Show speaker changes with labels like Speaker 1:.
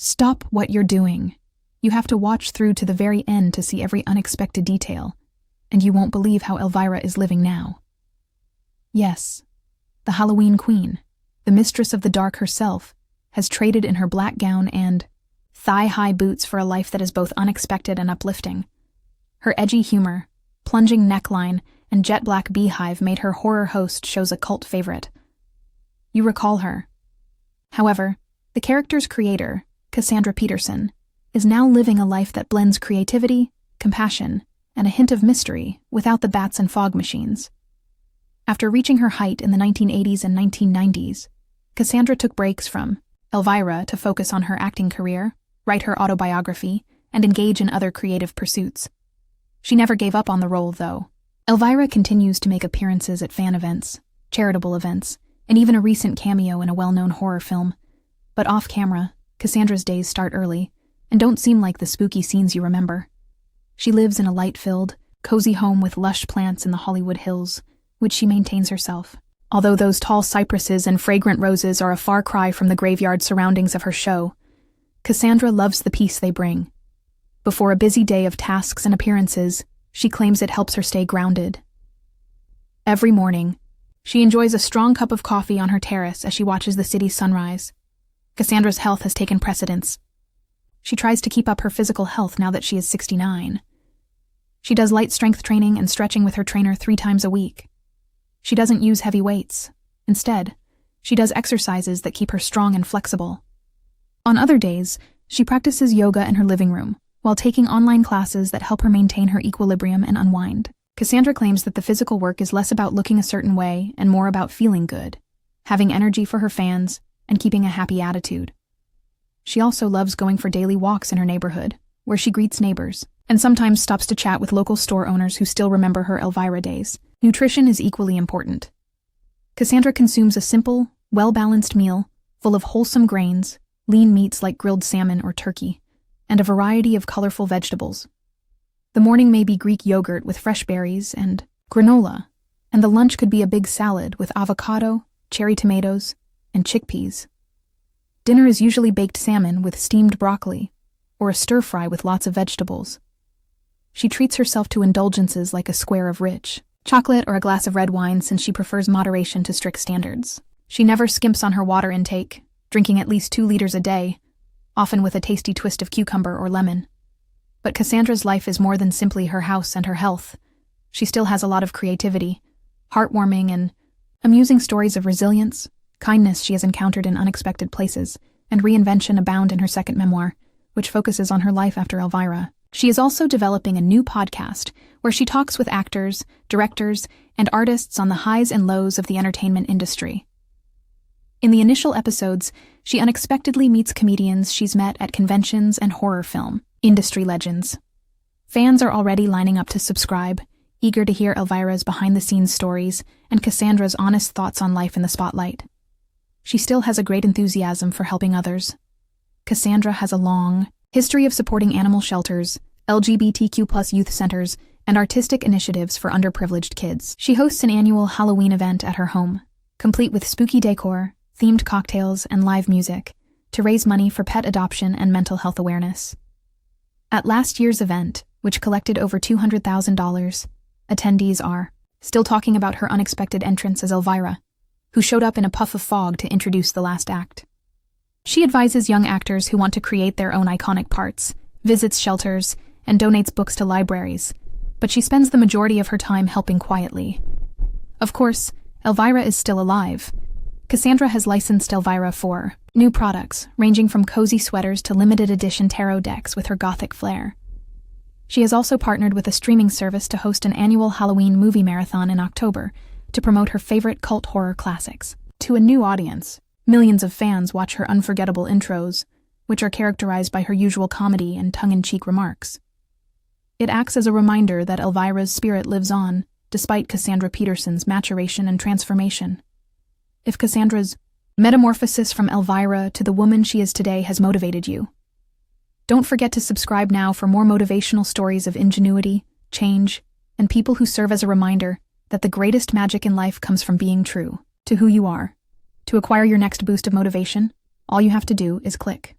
Speaker 1: Stop what you're doing. You have to watch through to the very end to see every unexpected detail, and you won't believe how Elvira is living now. Yes, the Halloween queen, the mistress of the dark herself, has traded in her black gown and thigh-high boots for a life that is both unexpected and uplifting. Her edgy humor, plunging neckline, and jet-black beehive made her horror host shows a cult favorite. You recall her. However, the character's creator, Cassandra Peterson, is now living a life that blends creativity, compassion, and a hint of mystery without the bats and fog machines. After reaching her height in the 1980s and 1990s, Cassandra took breaks from Elvira to focus on her acting career, write her autobiography, and engage in other creative pursuits. She never gave up on the role, though. Elvira continues to make appearances at fan events, charitable events, and even a recent cameo in a well-known horror film. But off-camera, Cassandra's days start early, and don't seem like the spooky scenes you remember. She lives in a light-filled, cozy home with lush plants in the Hollywood Hills, which she maintains herself. Although those tall cypresses and fragrant roses are a far cry from the graveyard surroundings of her show, Cassandra loves the peace they bring. Before a busy day of tasks and appearances, she claims it helps her stay grounded. Every morning, she enjoys a strong cup of coffee on her terrace as she watches the city's sunrise. Cassandra's health has taken precedence. She tries to keep up her physical health now that she is 69. She does light strength training and stretching with her trainer 3 times a week. She doesn't use heavy weights. Instead, she does exercises that keep her strong and flexible. On other days, she practices yoga in her living room, while taking online classes that help her maintain her equilibrium and unwind. Cassandra claims that the physical work is less about looking a certain way and more about feeling good, having energy for her fans, and keeping a happy attitude. She also loves going for daily walks in her neighborhood, where she greets neighbors, and sometimes stops to chat with local store owners who still remember her Elvira days. Nutrition is equally important. Cassandra consumes a simple, well-balanced meal full of wholesome grains, lean meats like grilled salmon or turkey, and a variety of colorful vegetables. The morning may be Greek yogurt with fresh berries and granola, and the lunch could be a big salad with avocado, cherry tomatoes, and chickpeas. Dinner is usually baked salmon with steamed broccoli, or a stir-fry with lots of vegetables. She treats herself to indulgences like a square of rich chocolate or a glass of red wine since she prefers moderation to strict standards. She never skimps on her water intake, drinking at least 2 liters a day, often with a tasty twist of cucumber or lemon. But Cassandra's life is more than simply her house and her health. She still has a lot of creativity, heartwarming and amusing stories of resilience, kindness she has encountered in unexpected places, and reinvention abound in her second memoir, which focuses on her life after Elvira. She is also developing a new podcast where she talks with actors, directors, and artists on the highs and lows of the entertainment industry. In the initial episodes, she unexpectedly meets comedians she's met at conventions and horror film industry legends. Fans are already lining up to subscribe, eager to hear Elvira's behind-the-scenes stories and Cassandra's honest thoughts on life in the spotlight. She still has a great enthusiasm for helping others. Cassandra has a long history of supporting animal shelters, LGBTQ+ youth centers, and artistic initiatives for underprivileged kids. She hosts an annual Halloween event at her home, complete with spooky decor, themed cocktails, and live music, to raise money for pet adoption and mental health awareness. At last year's event, which collected over $200,000, attendees are still talking about her unexpected entrance as Elvira, who showed up in a puff of fog to introduce the last act. She advises young actors who want to create their own iconic parts, visits shelters, and donates books to libraries, but she spends the majority of her time helping quietly. Of course, Elvira is still alive. Cassandra has licensed Elvira for new products, ranging from cozy sweaters to limited edition tarot decks with her gothic flair. She has also partnered with a streaming service to host an annual Halloween movie marathon in October to promote her favorite cult horror classics to a new audience. Millions of fans watch her unforgettable intros, which are characterized by her usual comedy and tongue-in-cheek remarks. It acts as a reminder that Elvira's spirit lives on, despite Cassandra Peterson's maturation and transformation. If Cassandra's metamorphosis from Elvira to the woman she is today has motivated you, don't forget to subscribe now for more motivational stories of ingenuity, change, and people who serve as a reminder that the greatest magic in life comes from being true to who you are. To acquire your next boost of motivation, all you have to do is click